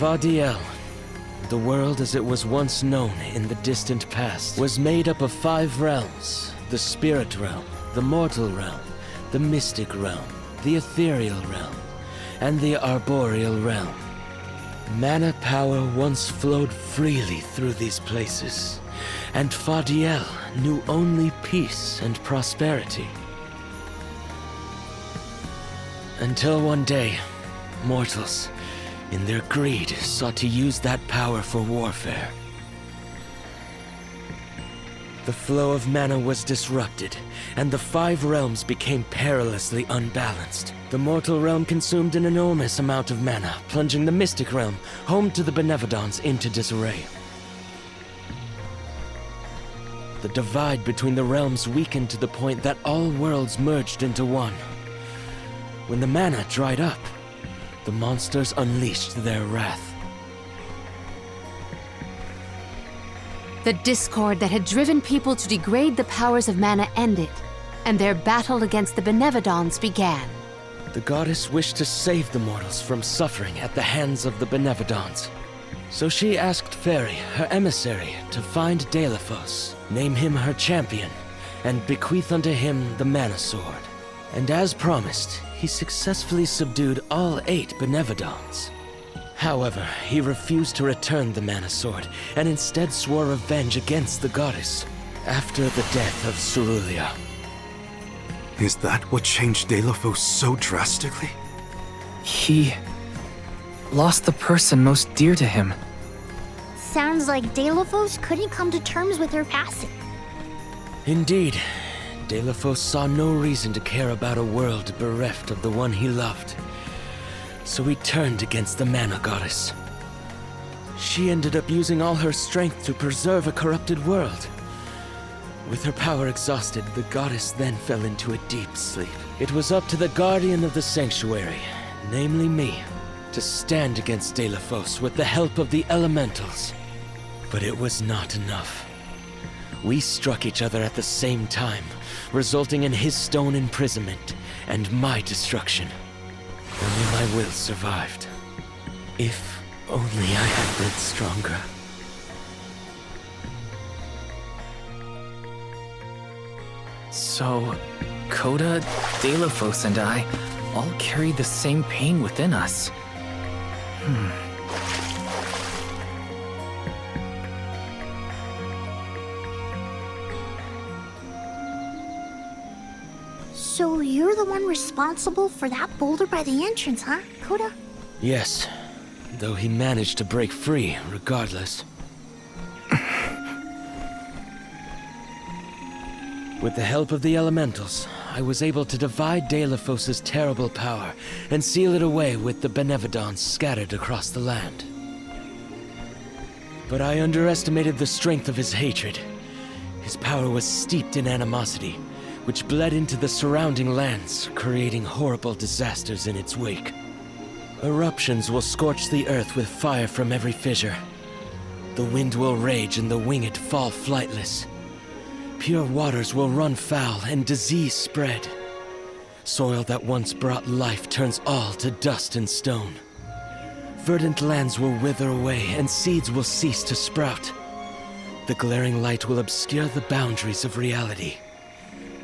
Fadiel, the world as it was once known in the distant past, was made up of 5 realms: the spirit realm, the mortal realm, the mystic realm, the ethereal realm, and the arboreal realm. Mana power once flowed freely through these places, and Fadiel knew only peace and prosperity. Until one day, mortals, in their greed, sought to use that power for warfare. The flow of mana was disrupted, and the 5 realms became perilously unbalanced. The mortal realm consumed an enormous amount of mana, plunging the mystic realm, home to the Benevodons, into disarray. The divide between the realms weakened to the point that all worlds merged into one. When the mana dried up, the monsters unleashed their wrath. The discord that had driven people to degrade the powers of mana ended, and their battle against the Benevodons began. The goddess wished to save the mortals from suffering at the hands of the Benevodons. So she asked Fairy, her emissary, to find Delaphos, name him her champion, and bequeath unto him the Mana Sword. And as promised, he successfully subdued all 8 Benevodons. However, he refused to return the Mana Sword, and instead swore revenge against the goddess, after the death of Cerulia. Is that what changed Delaphos so drastically? He lost the person most dear to him. Sounds like Delaphos couldn't come to terms with her passing. Indeed, Delaphos saw no reason to care about a world bereft of the one he loved. So he turned against the Mana Goddess. She ended up using all her strength to preserve a corrupted world. With her power exhausted, the goddess then fell into a deep sleep. It was up to the guardian of the sanctuary, namely me, to stand against Delaphos with the help of the elementals. But it was not enough. We struck each other at the same time, resulting in his stone imprisonment and my destruction. Only my will survived. If only I had been stronger. So, Coda, Delaphos, and I all carry the same pain within us. So you're the one responsible for that boulder by the entrance, huh, Coda? Yes, though he managed to break free regardless. With the help of the elementals, I was able to divide Delaphos' terrible power and seal it away with the Benevodons scattered across the land. But I underestimated the strength of his hatred. His power was steeped in animosity, which bled into the surrounding lands, creating horrible disasters in its wake. Eruptions will scorch the earth with fire from every fissure. The wind will rage and the winged fall flightless. Pure waters will run foul and disease spread. Soil that once brought life turns all to dust and stone. Verdant lands will wither away and seeds will cease to sprout. The glaring light will obscure the boundaries of reality.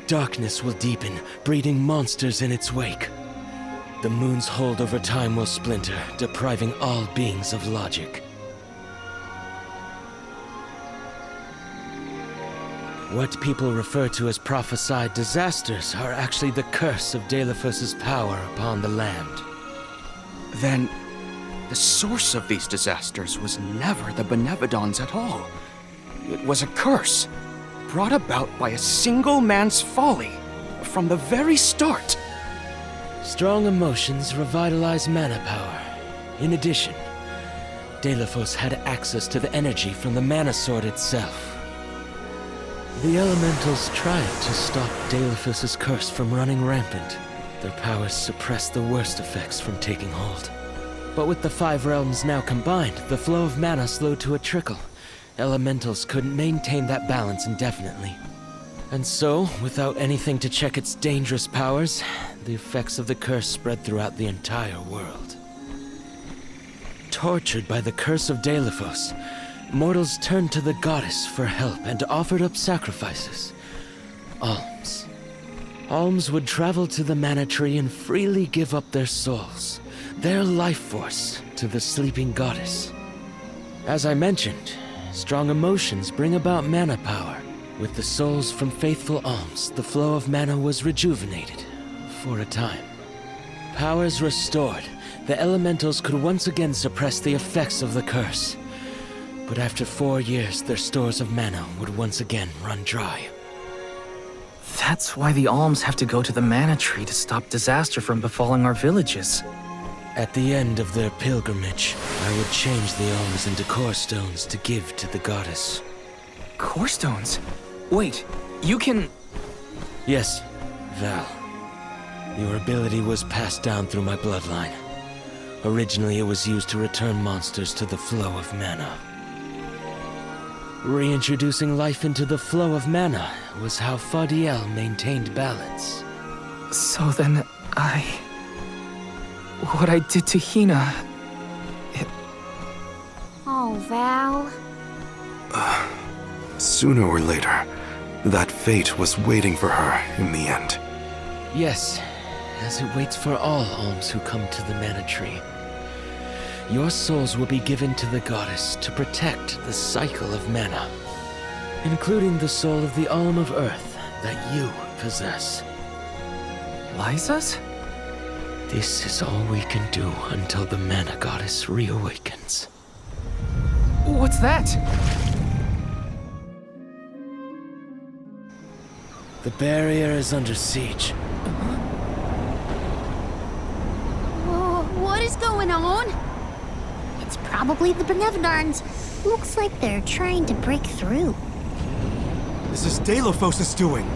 Darkness will deepen, breeding monsters in its wake. The moon's hold over time will splinter, depriving all beings of logic. What people refer to as prophesied disasters are actually the curse of Delaphos' power upon the land. Then, the source of these disasters was never the Benevodons at all. It was a curse, brought about by a single man's folly, from the very start. Strong emotions revitalize mana power. In addition, Delaphos had access to the energy from the Mana Sword itself. The elementals tried to stop Delaphos' curse from running rampant. Their powers suppressed the worst effects from taking hold. But with the 5 realms now combined, the flow of mana slowed to a trickle. Elementals couldn't maintain that balance indefinitely. And so, without anything to check its dangerous powers, the effects of the curse spread throughout the entire world. Tortured by the curse of Deilephos, mortals turned to the goddess for help and offered up sacrifices. Alms. Alms would travel to the mana tree and freely give up their souls, their life force, to the sleeping goddess. As I mentioned, strong emotions bring about mana power. With the souls from faithful alms, the flow of mana was rejuvenated, for a time. Powers restored, the elementals could once again suppress the effects of the curse. But after 4 years, their stores of mana would once again run dry. That's why the alms have to go to the mana tree to stop disaster from befalling our villages. At the end of their pilgrimage, I would change the alms into core stones to give to the goddess. Core stones? Wait, you can... Yes, Val. Your ability was passed down through my bloodline. Originally, it was used to return monsters to the flow of mana. Reintroducing life into the flow of mana was how Fadiel maintained balance. So then, what I did to Hina... Oh, Val. Sooner or later, that fate was waiting for her in the end. Yes, as it waits for all alms who come to the mana tree. Your souls will be given to the goddess to protect the cycle of mana, including the soul of the alm of earth that you possess. Liza's? This is all we can do until the mana goddess reawakens. What's that? The barrier is under siege. Whoa, what is going on? It's probably the Benevodons. Looks like they're trying to break through. This is Deilephos' doing.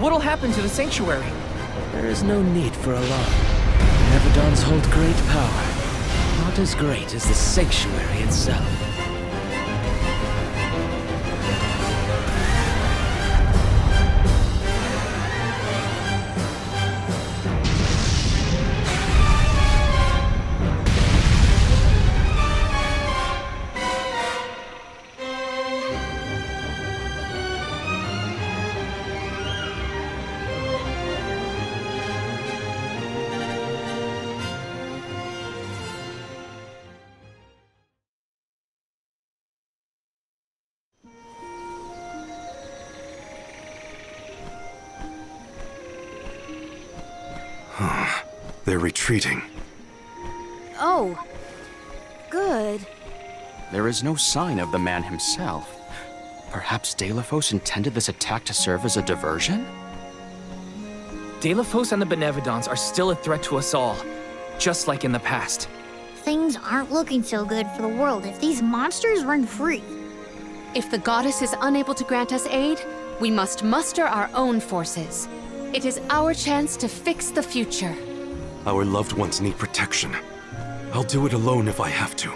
What'll happen to the sanctuary? There is no need for alarm. Neverdons hold great power, not as great as the sanctuary itself. They're retreating. Oh. Good. There is no sign of the man himself. Perhaps Deilephos intended this attack to serve as a diversion? Deilephos and the Benevodons are still a threat to us all, just like in the past. Things aren't looking so good for the world if these monsters run free. If the goddess is unable to grant us aid, we must muster our own forces. It is our chance to fix the future. Our loved ones need protection. I'll do it alone if I have to.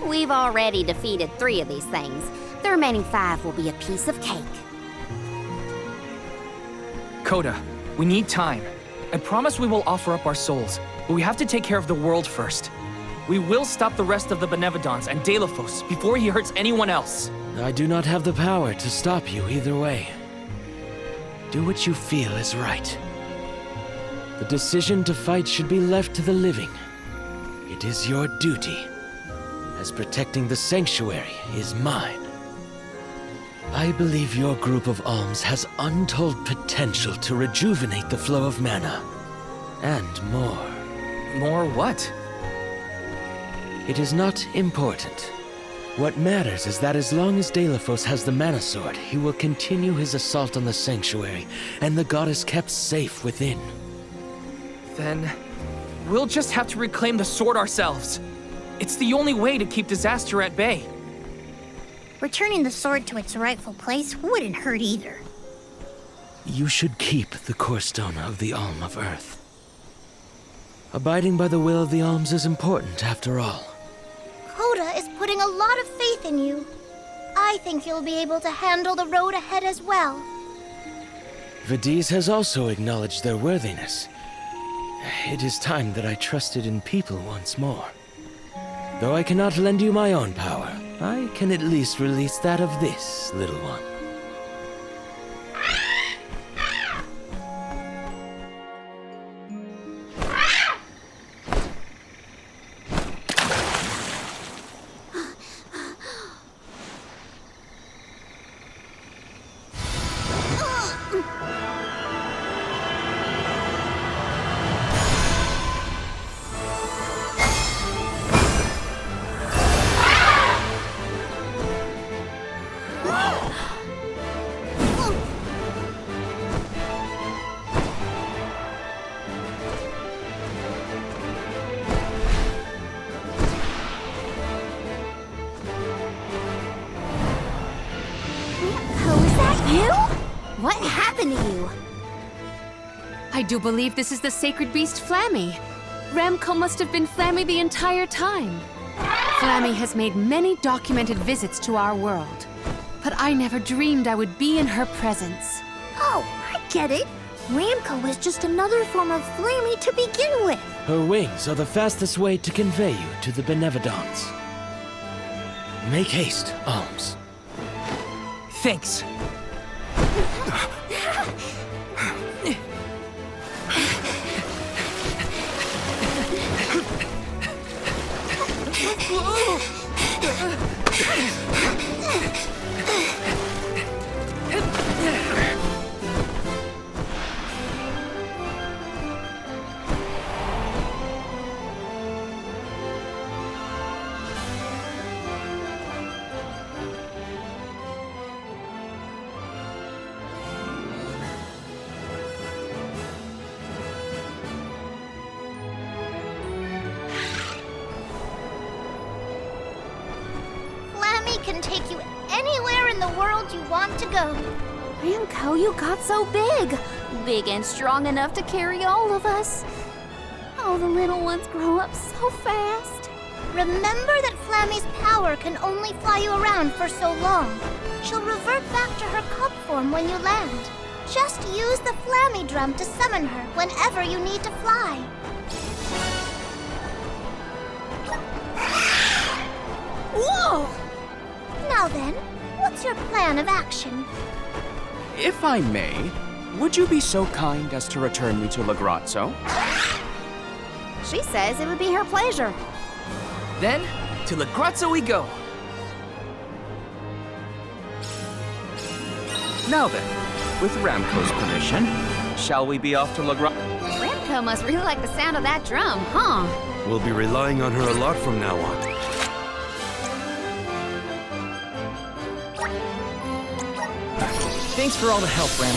We've already defeated 3 of these things. The remaining 5 will be a piece of cake. Coda, we need time. I promise we will offer up our souls, but we have to take care of the world first. We will stop the rest of the Benevodons and Deilephos before he hurts anyone else. I do not have the power to stop you either way. Do what you feel is right. The decision to fight should be left to the living. It is your duty, as protecting the sanctuary is mine. I believe your group of alms has untold potential to rejuvenate the flow of mana. And more. More what? It is not important. What matters is that as long as Deilephos has the mana sword, he will continue his assault on the sanctuary, and the goddess kept safe within. Then, We'll just have to reclaim the sword ourselves. It's the only way to keep disaster at bay. Returning the sword to its rightful place wouldn't hurt either. You should keep the core stone of the Alm of Earth. Abiding by the will of the Alms is important, after all. Coda is putting a lot of faith in you. I think you'll be able to handle the road ahead as well. Vidiz has also acknowledged their worthiness. It is time that I trusted in people once more. Though I cannot lend you my own power, I can at least release that of this little one. What happened to you? I do believe this is the sacred beast Flammy. Ramco must have been Flammy the entire time. Flammy has made many documented visits to our world, but I never dreamed I would be in her presence. Oh, I get it. Ramco was just another form of Flammy to begin with. Her wings are the fastest way to convey you to the Benevodons. Make haste, Alms. Thanks. Can take you anywhere in the world you want to go. Ramco, you got so big. Big and strong enough to carry all of us. All the little ones grow up so fast. Remember that Flammy's power can only fly you around for so long. She'll revert back to her cub form when you land. Just use the Flammy drum to summon her whenever you need to fly. Whoa! Now then, what's your plan of action? If I may, would you be so kind as to return me to Lagrazzo? She says it would be her pleasure. Then, to Lagrazzo we go. Now then, with Ramco's permission, shall we be off to Lagrazzo? Ramco must really like the sound of that drum, huh? We'll be relying on her a lot from now on. Thanks for all the help, Ram.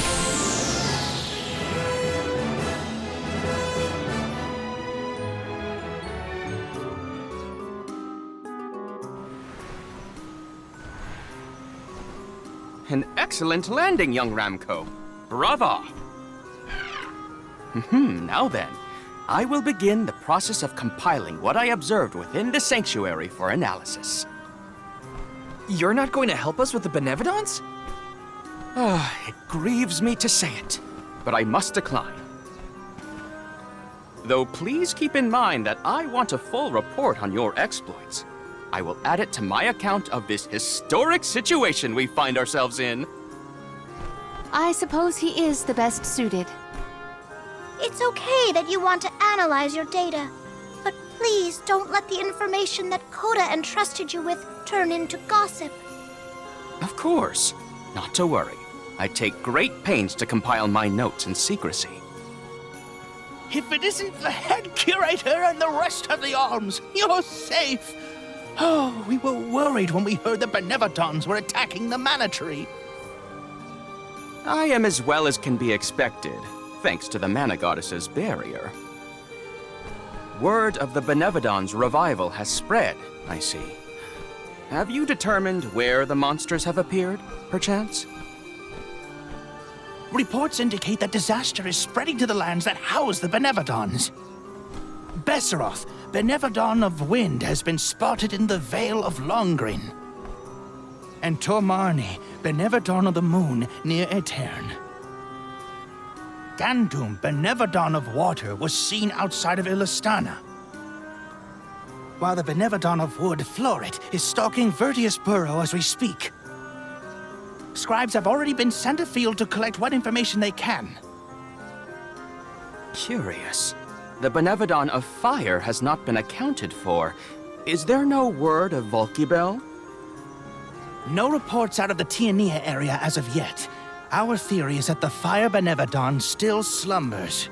An excellent landing, young Ramco. Brava! Now then, I will begin the process of compiling what I observed within the sanctuary for analysis. You're not going to help us with the Benevodons? It grieves me to say it, but I must decline. Though please keep in mind that I want a full report on your exploits. I will add it to my account of this historic situation we find ourselves in. I suppose he is the best suited. It's okay that you want to analyze your data, but please don't let the information that Coda entrusted you with turn into gossip. Of course. Not to worry. I take great pains to compile my notes in secrecy. If it isn't the head curator and the rest of the Alms, you're safe! Oh, we were worried when we heard the Benevodons were attacking the Mana Tree. I am as well as can be expected, thanks to the Mana Goddess's barrier. Word of the Benevodon's revival has spread, I see. Have you determined where the monsters have appeared, perchance? Reports indicate that disaster is spreading to the lands that house the Benevodons. Besseroth, Benevodon of Wind, has been spotted in the Vale of Longrin. And Tormarni, Benevodon of the Moon, near Aetern. Gandum, Benevodon of Water, was seen outside of Illustana. While the Benevodon of Wood, Florit, is stalking Vertius Burrow as we speak. Scribes have already been sent afield to collect what information they can. Curious. The Benevodon of Fire has not been accounted for. Is there no word of Volkibel? No reports out of the Tiania area as of yet. Our theory is that the Fire Benevodon still slumbers.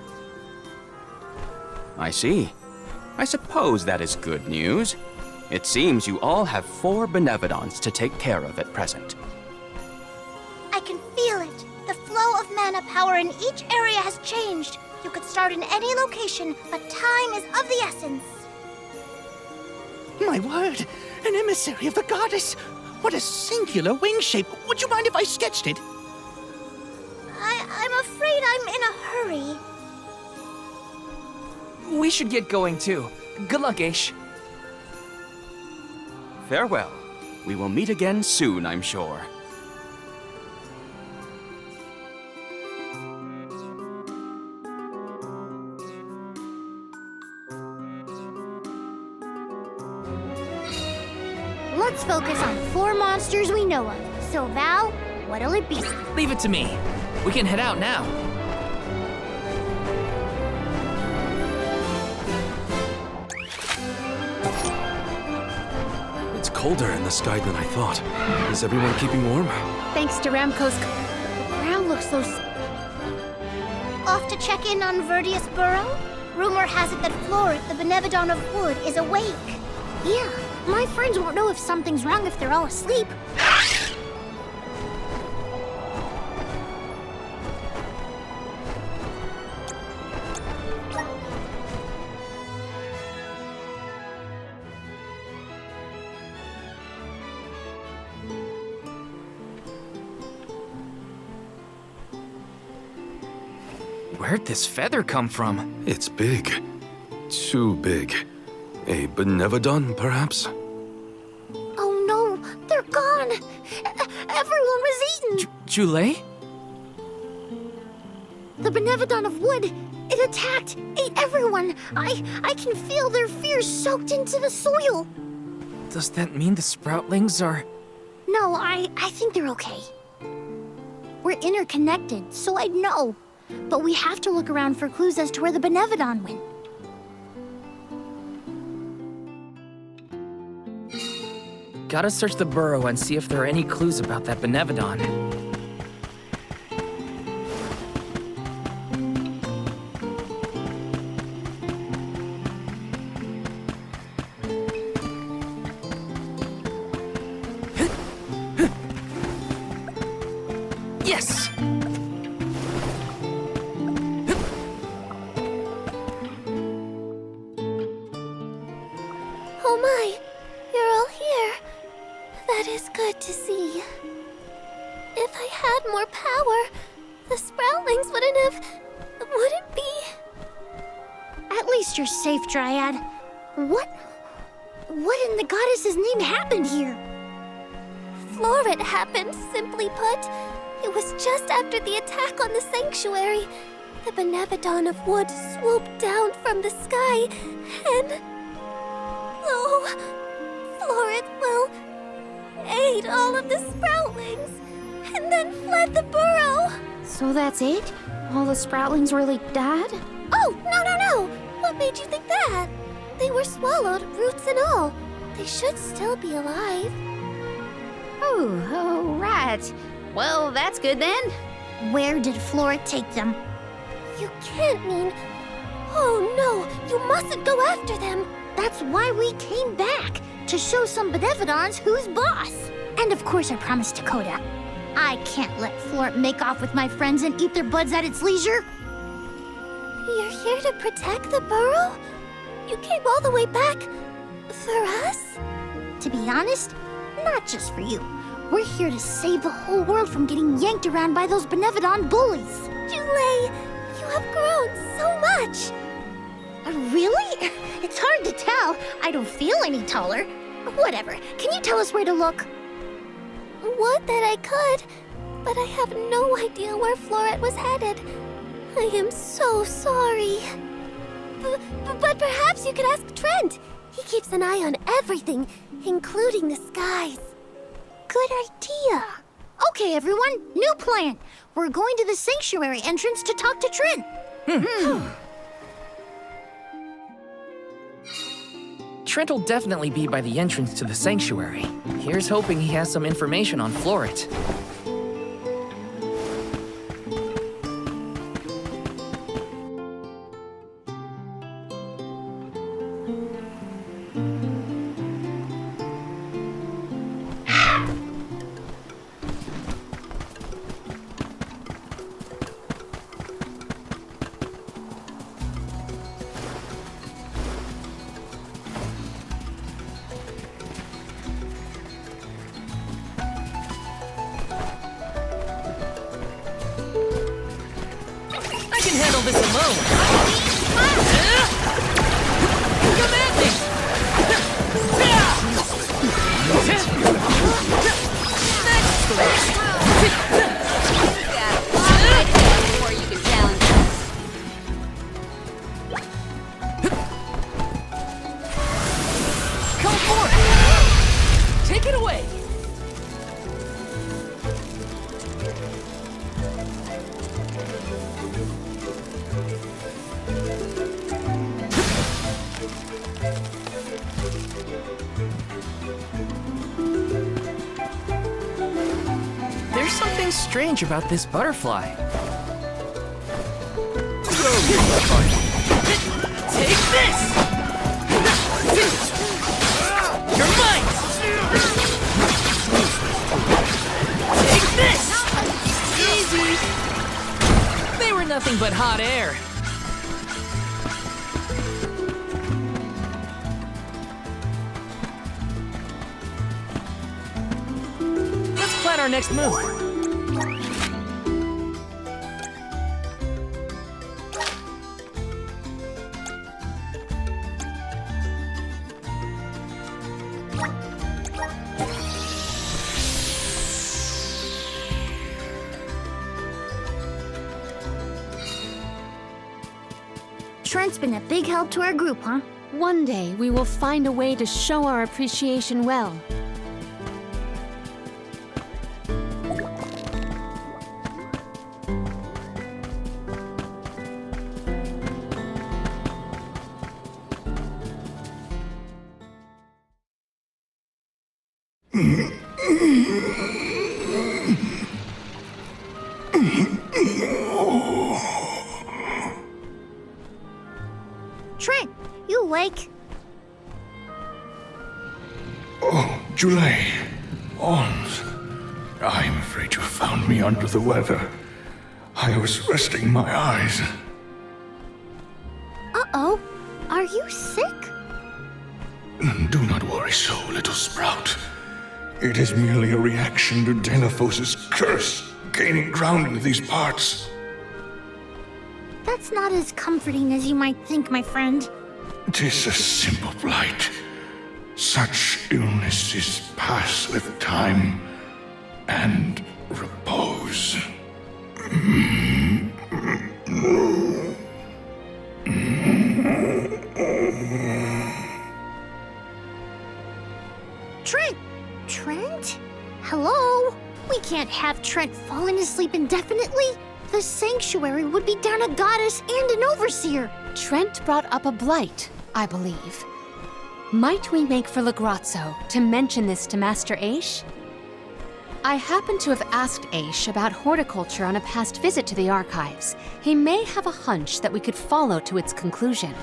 I see. I suppose that is good news. It seems you all have 4 Benevodons to take care of at present. I can feel it. The flow of mana power in each area has changed. You could start in any location, but time is of the essence. My word! An emissary of the goddess! What a singular wing shape! Would you mind if I sketched it? I'm afraid I'm in a hurry. We should get going too. Good luck, Aish. Farewell. We will meet again soon, I'm sure. Let's focus on 4 monsters we know of. So, Val, what'll it be? Leave it to me. We can head out now. It's colder in the sky than I thought. Is everyone keeping warm? Thanks to Ramco's... The ground looks so... Off to check in on Vertius Burrow? Rumor has it that Florit, the Benevodon of Wood, is awake. Yeah, my friends won't know if something's wrong if they're all asleep. Where'd this feather come from? It's big. Too big. A Benevodon, perhaps? Oh no, they're gone! Everyone was eaten! Jule? The Benevodon of Wood, it attacked, ate everyone! I can feel their fears soaked into the soil! Does that mean the sproutlings are... No, I think they're okay. We're interconnected, so I'd know. But we have to look around for clues as to where the Benevodon went. Gotta search the burrow and see if there are any clues about that Benevodon. Yes! Oh my, you're all here. That is good to see. If I had more power, the sproutlings wouldn't be... At least you're safe, Dryad. What in the goddess's name happened here? Florit happened, simply put. It was just after the attack on the sanctuary. The Benevodon of Wood swooped down from the sky, and... Oh, Florit, well, ate all of the sproutlings, and then fled the burrow. So that's it? All the sproutlings really died? Oh, no. What made you think that? They were swallowed, roots and all. They should still be alive. Oh, right. Well, that's good then. Where did Florit take them? You can't mean... Oh no, you mustn't go after them. That's why we came back, to show some Benevodons who's boss. And of course I promised Dakota. I can't let Florit make off with my friends and eat their buds at its leisure. You're here to protect the burrow? You came all the way back for us? To be honest, not just for you. We're here to save the whole world from getting yanked around by those Benevodon bullies. Julay, you have grown so much. Really? It's hard to tell. I don't feel any taller. Whatever. Can you tell us where to look? Would that I could, but I have no idea where Floret was headed. I am so sorry. But perhaps you could ask Trent. He keeps an eye on everything, including the skies. Good idea. Okay, everyone, new plan. We're going to the sanctuary entrance to talk to Trent. Trent will definitely be by the entrance to the sanctuary. Here's hoping he has some information on Floret. Handle this alone. Come at me! Before you can challenge us. Come forth! Take it away! There's something strange about this butterfly. Take this! You're mine! Take this! Easy! They were nothing but hot air. Let's plan our next move. Trent's been a big help to our group, huh? One day, we will find a way to show our appreciation well. Trent, you awake? Oh, Julay. Ons. I'm afraid you found me under the weather. I was resting my eyes. Uh-oh. Are you sick? Do not worry so, little sprout. It is merely a reaction to Delaphos's curse gaining ground in these parts. That's not as comforting as you might think, my friend. 'Tis a simple blight. Such illnesses pass with time and repose. Trent! Trent? Hello? We can't have Trent falling asleep indefinitely. The sanctuary would be down a goddess and an overseer. Trent brought up a blight, I believe. Might we make for Legrazzo to mention this to Master Aish? I happen to have asked Aish about horticulture on a past visit to the archives. He may have a hunch that we could follow to its conclusion.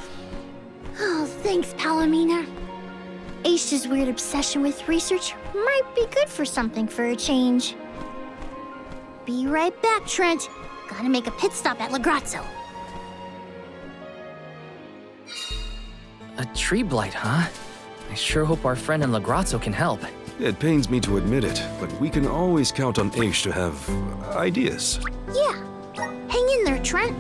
Oh, thanks, Palomina. Aish's weird obsession with research might be good for something for a change. Be right back, Trent. Gotta make a pit stop at Legrazzo. A tree blight, huh? I sure hope our friend in Lagrazzo can help. It pains me to admit it, but we can always count on Aish to have ideas. Yeah. Hang in there, Trent.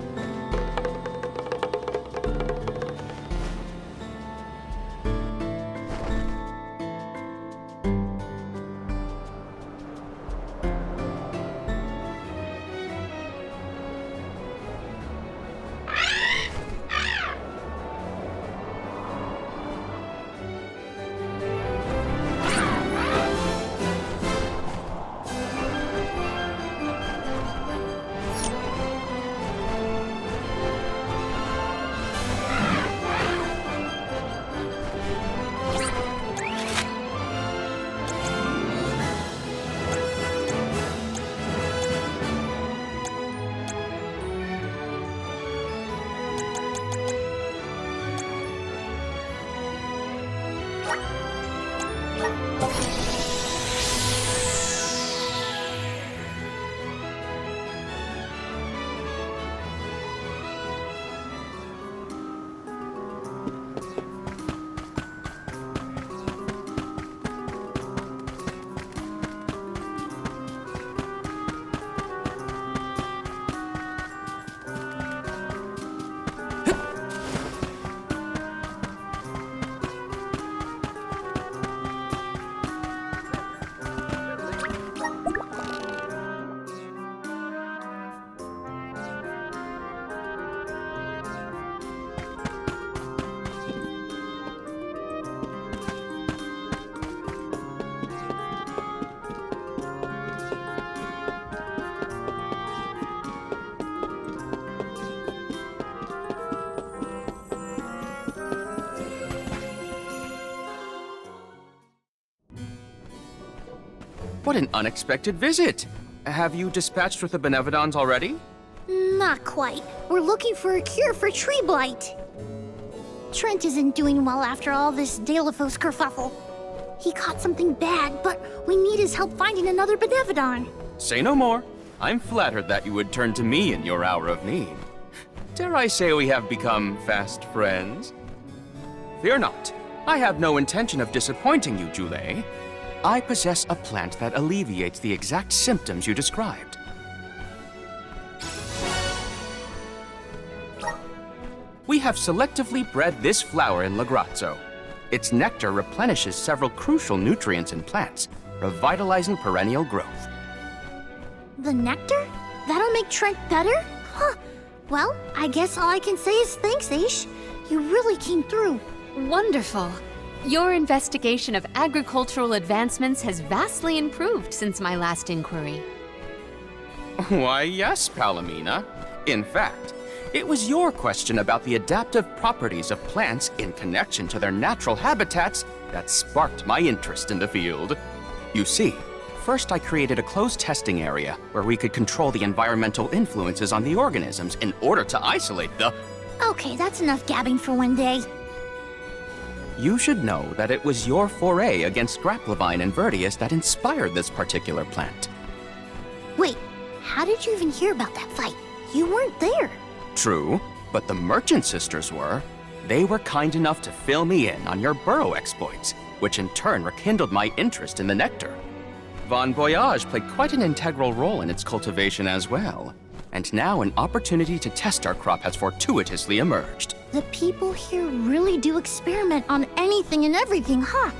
What an unexpected visit! Have you dispatched with the Benevodons already? Not quite. We're looking for a cure for tree blight. Trent isn't doing well after all this Delaphos kerfuffle. He caught something bad, but we need his help finding another Benevodon. Say no more. I'm flattered that you would turn to me in your hour of need. Dare I say we have become fast friends? Fear not. I have no intention of disappointing you, Jule. I possess a plant that alleviates the exact symptoms you described. We have selectively bred this flower in Lagrazzo. Its nectar replenishes several crucial nutrients in plants, revitalizing perennial growth. The nectar? That'll make Trent better? Huh. Well, I guess all I can say is thanks, Aish. You really came through. Wonderful. Your investigation of agricultural advancements has vastly improved since my last inquiry. Why, yes, Palomina. In fact, it was your question about the adaptive properties of plants in connection to their natural habitats that sparked my interest in the field. You see, first I created a closed testing area where we could control the environmental influences on the organisms in order to isolate the... Okay, that's enough gabbing for one day. You should know that it was your foray against Grapplevine and Vertius that inspired this particular plant. Wait, how did you even hear about that fight? You weren't there. True, but the Merchant Sisters were. They were kind enough to fill me in on your burrow exploits, which in turn rekindled my interest in the nectar. Von Voyage played quite an integral role in its cultivation as well. And now an opportunity to test our crop has fortuitously emerged. The people here really do experiment on anything and everything, huh?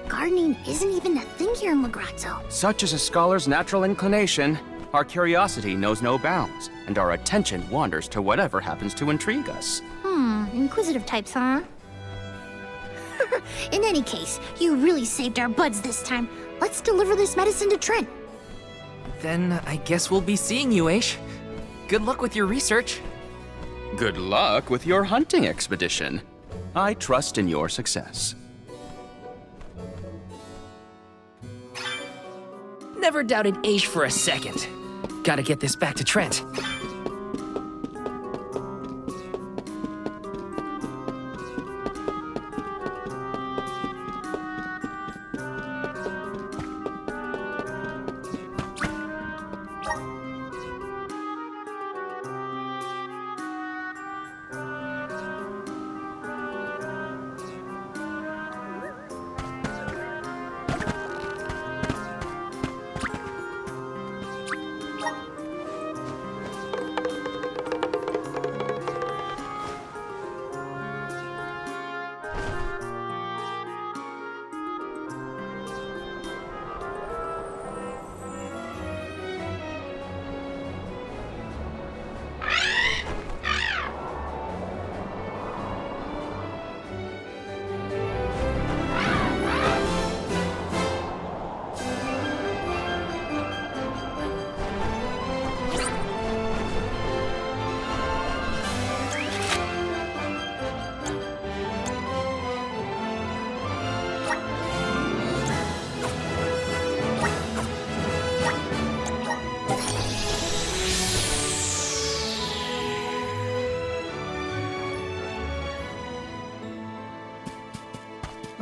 Gardening isn't even a thing here in Lagrazzo. Such is a scholar's natural inclination. Our curiosity knows no bounds, and our attention wanders to whatever happens to intrigue us. Inquisitive types, huh? In any case, you really saved our buds this time. Let's deliver this medicine to Trent. Then I guess we'll be seeing you, Aish. Good luck with your research. Good luck with your hunting expedition. I trust in your success. Never doubted Aish for a second. Gotta get this back to Trent.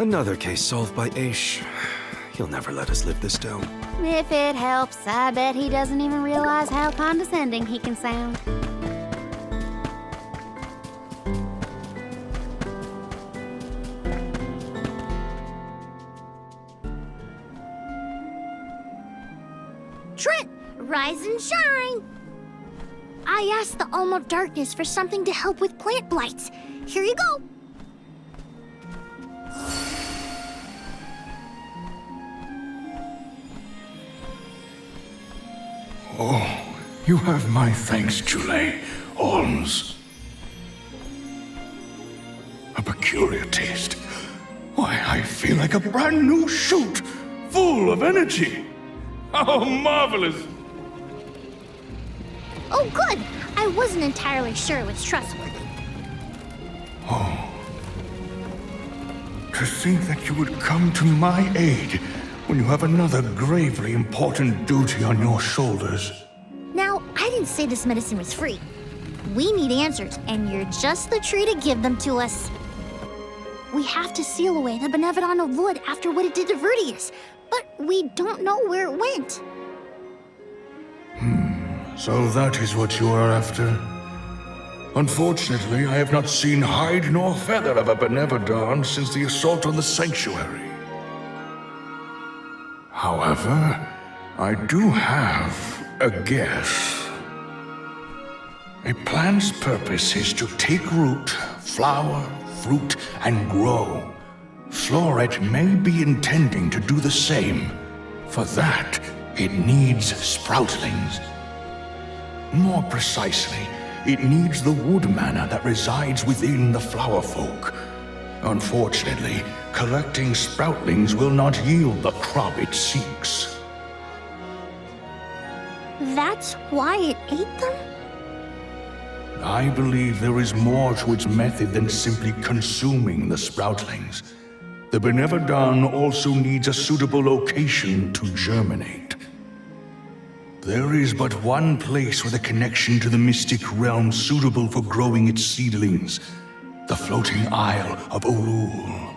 Another case solved by Aish. He'll never let us live this down. If it helps, I bet he doesn't even realize how condescending he can sound. Trent, rise and shine! I asked the Alm of Darkness for something to help with plant blights. Here you go. Oh, you have my thanks, Jule. Alms. A peculiar taste. Why, I feel like a brand new shoot, full of energy. How marvelous! Oh, good. I wasn't entirely sure it was trustworthy. Oh. To think that you would come to my aid when you have another gravely important duty on your shoulders. Now, I didn't say this medicine was free. We need answers, and you're just the tree to give them to us. We have to seal away the Benevodon of Wood after what it did to Vertius, but we don't know where it went. So that is what you are after. Unfortunately, I have not seen hide nor feather of a Benevodon since the assault on the sanctuary. However, I do have a guess. A plant's purpose is to take root, flower, fruit, and grow. Floret may be intending to do the same. For that, it needs sproutlings. More precisely, it needs the wood mana that resides within the flower folk. Unfortunately, collecting sproutlings will not yield the crop it seeks. That's why it ate them? I believe there is more to its method than simply consuming the sproutlings. The Benevodon also needs a suitable location to germinate. There is but one place with a connection to the mystic realm suitable for growing its seedlings. The floating Isle of Ulul.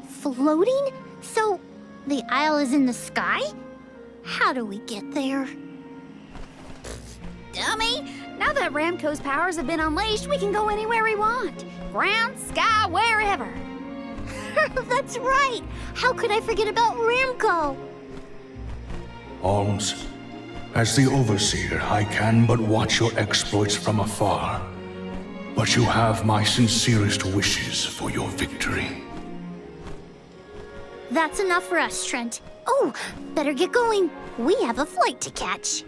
Floating? So, the isle is in the sky? How do we get there? Dummy! Now that Ramco's powers have been unleashed, we can go anywhere we want. Ground, sky, wherever. That's right! How could I forget about Ramco? Alms, as the Overseer, I can but watch your exploits from afar. But you have my sincerest wishes for your victory. That's enough for us, Trent. Oh, better get going. We have a flight to catch.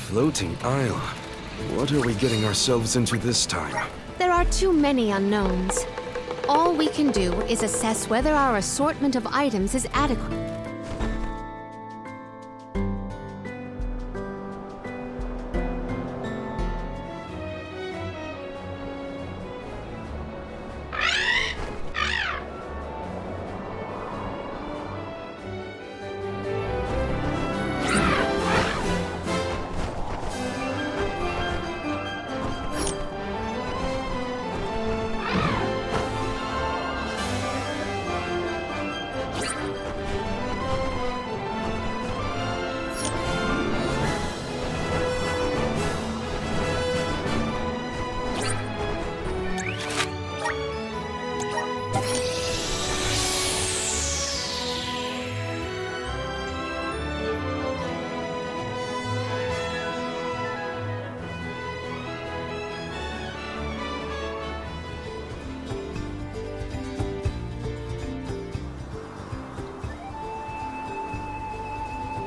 Floating Isle. What are we getting ourselves into this time? There are too many unknowns. All we can do is assess whether our assortment of items is adequate.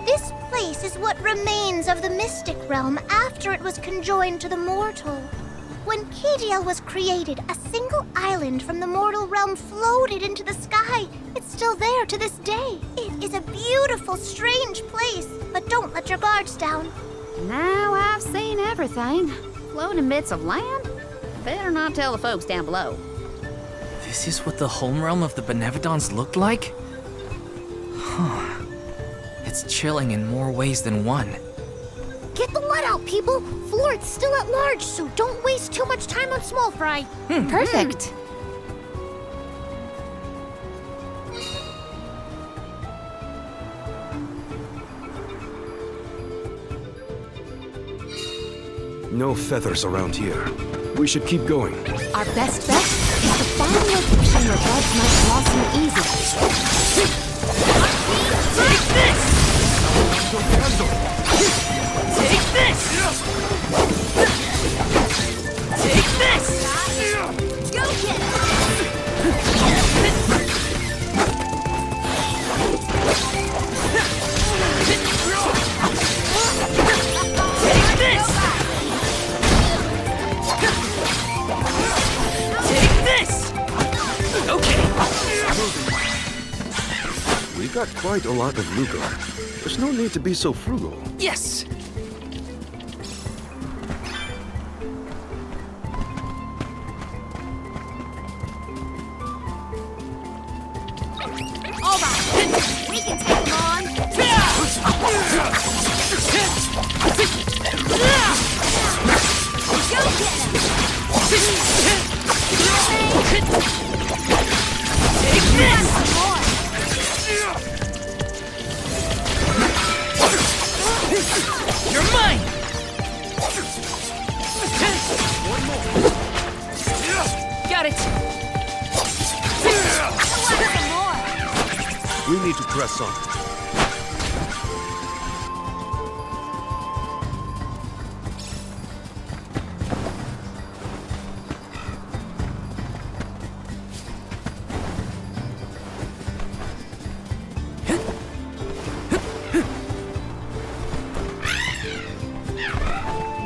This place is what remains of the mystic realm after it was conjoined to the mortal. When Kadiel was created, a single island from the mortal realm floated into the sky. It's still there to this day. It is a beautiful, strange place, but don't let your guards down. Now I've seen everything. Floating bits of land? Better not tell the folks down below. This is what the home realm of the Benevodons looked like? Huh. It's chilling in more ways than one. Get the light! cut out, people! Flort's still at large, so don't waste too much time on small fry. Perfect. No feathers around here. We should keep going. Our best bet is to find a location where buds might blossom easily. Take this! Take this! Take this! Go get Take this! Take this! Okay. We got quite a lot of Lugar. There's no need to be so frugal. Yes! We can take them on. Go get them. Take this! Some more. You're mine! Got it! Some more. We need to press on.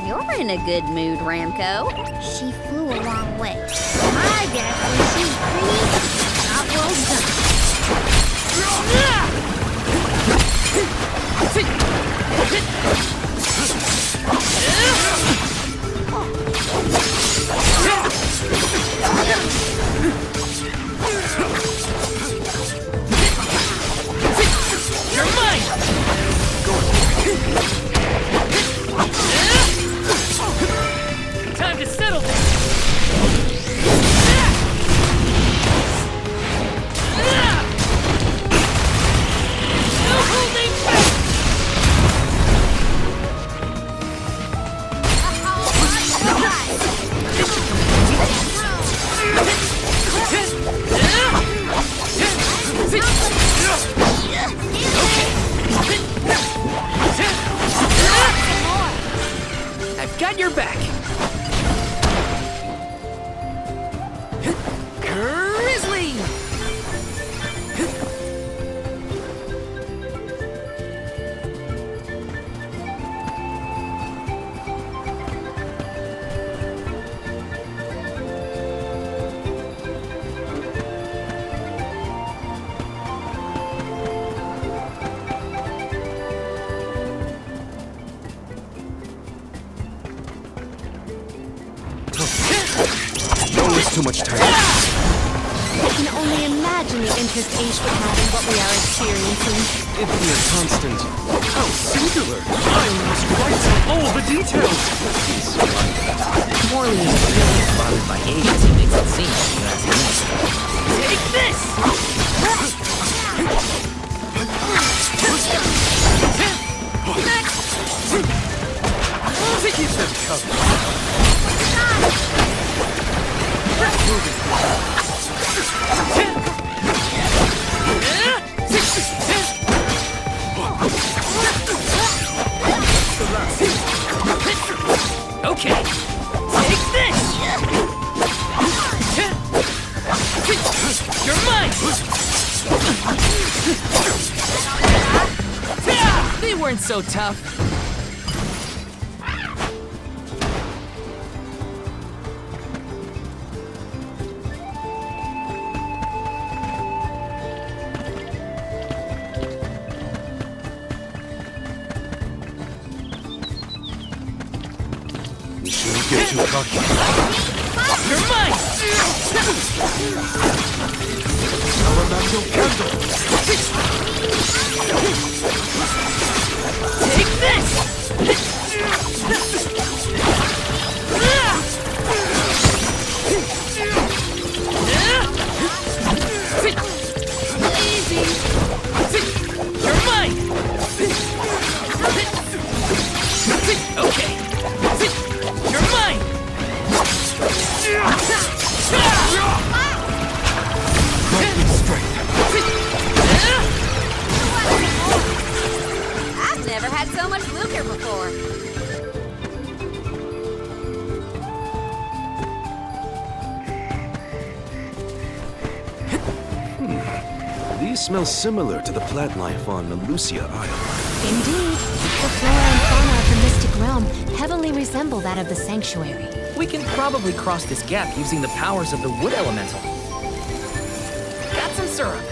You're in a good mood, Ramco. She flew a long way. My guess is she's pretty not well done. You're mine! Time to settle this! No holding back! I've got your back. Grizzly! Don't waste too much time. I can only imagine the interest Aish would have in what we are experiencing. It'd be a constant. How singular! I must write on all the details! Morley is really bothered by Asians, it makes it seem, if you ask me. Take this! Keep them covered. Okay, take this! You're mine! They weren't so tough. We shouldn't get too cocky. You're mine! Elemental candle! Take this! I've never had so much lucre before. These smell similar to the plant life on Lucia Isle. Indeed, the flora and fauna of the mystic realm heavily resemble that of the sanctuary. We can probably cross this gap using the powers of the wood elemental. Got some syrup.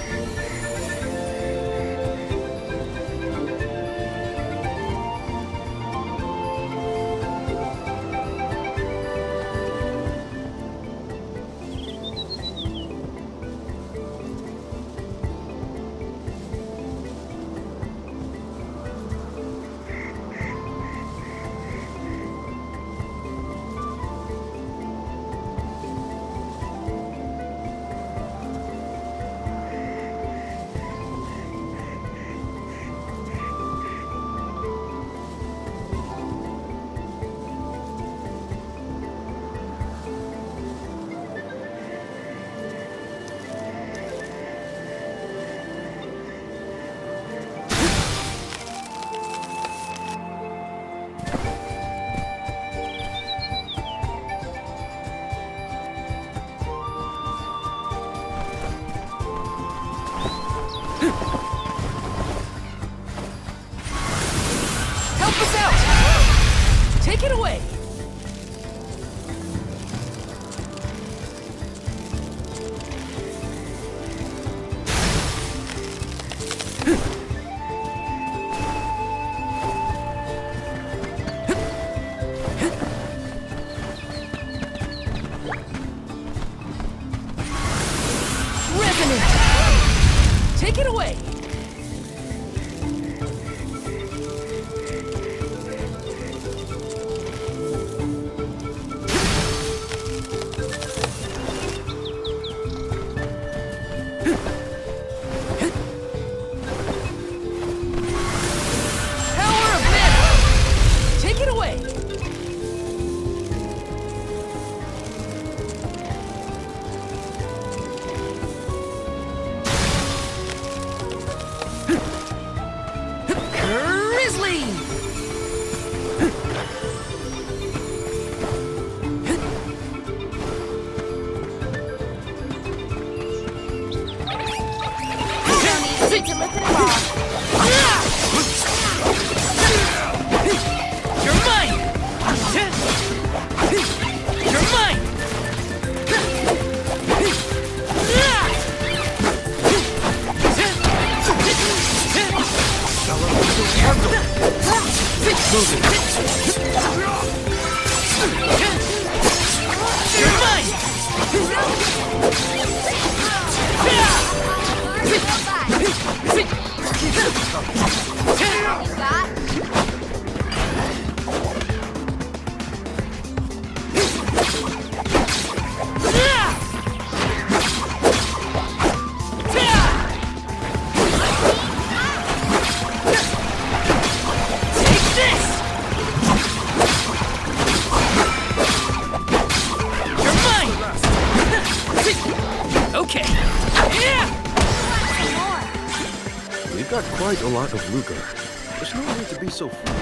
Take it away! Resonant! Take it away! Got quite a lot of lucre. There's no need to be so free.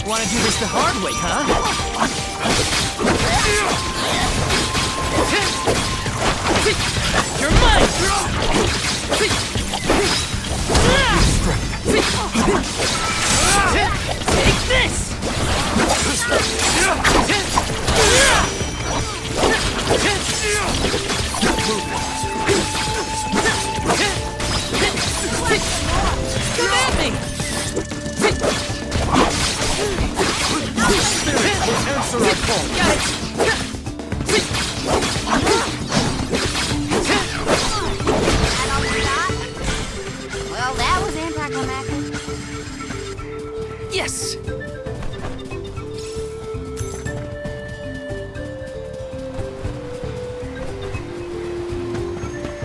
Wanna do this the hard way, huh? You're mine! Take this! Come at me! Spirit will answer our call. Got it! anticlimactic? Yes!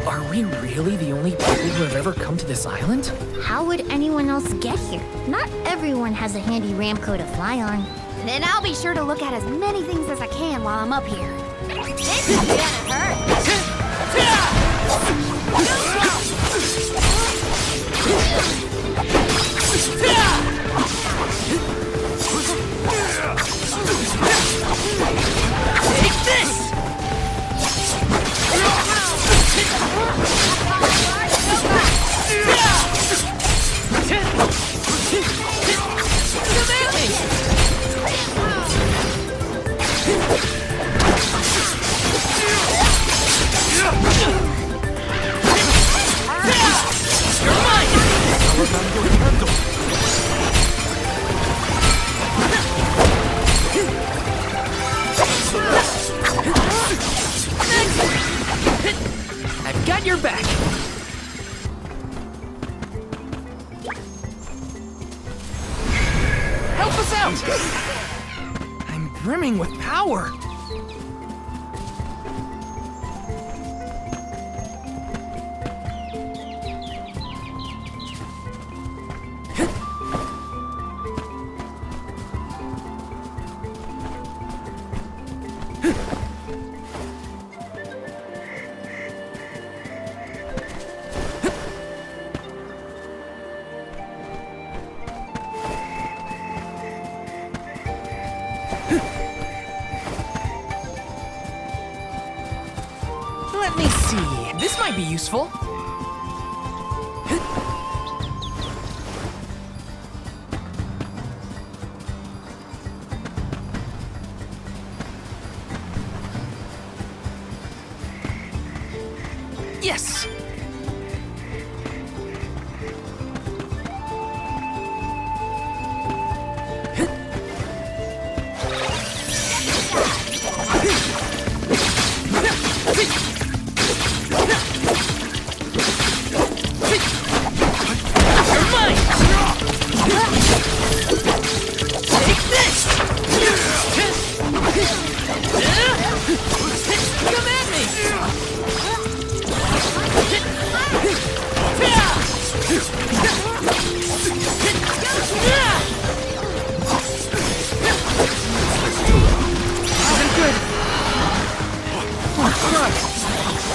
Are we really the only people who have ever come to this island? How would anyone else get here? Not everyone has a handy Ramco to fly on. Then I'll be sure to look at as many things as I can while I'm up here. This is gonna hurt. Take this! I've got your back. Help us out! I'm brimming with power. Let me see. This might be useful. Yes!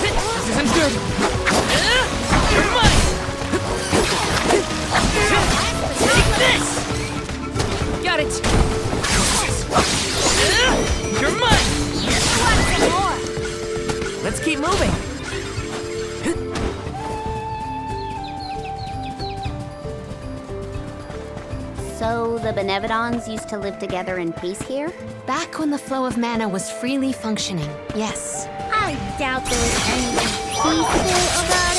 This isn't good. You're mine. Take this. Got it. You're mine. Let's keep moving. So the Benevodons used to live together in peace here? Back when the flow of mana was freely functioning, yes. I doubt there was anything peaceful about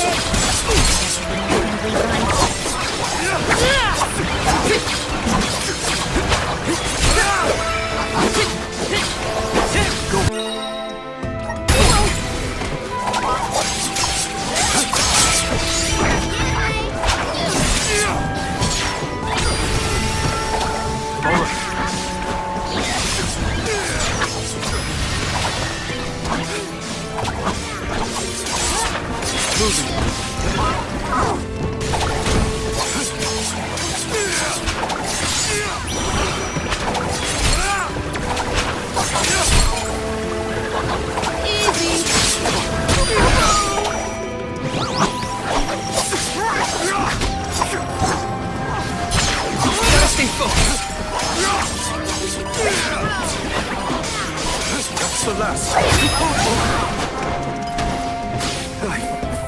I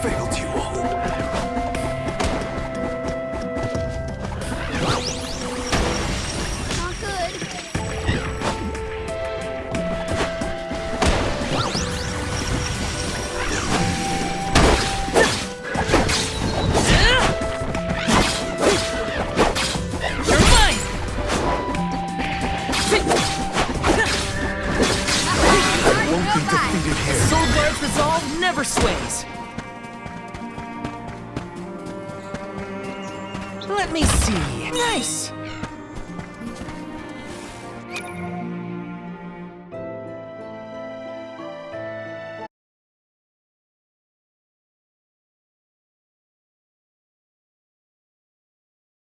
failed you all. Not good. You're mine. Won't be defeated here. Soul Guard's resolve never sways. Let me see. Nice!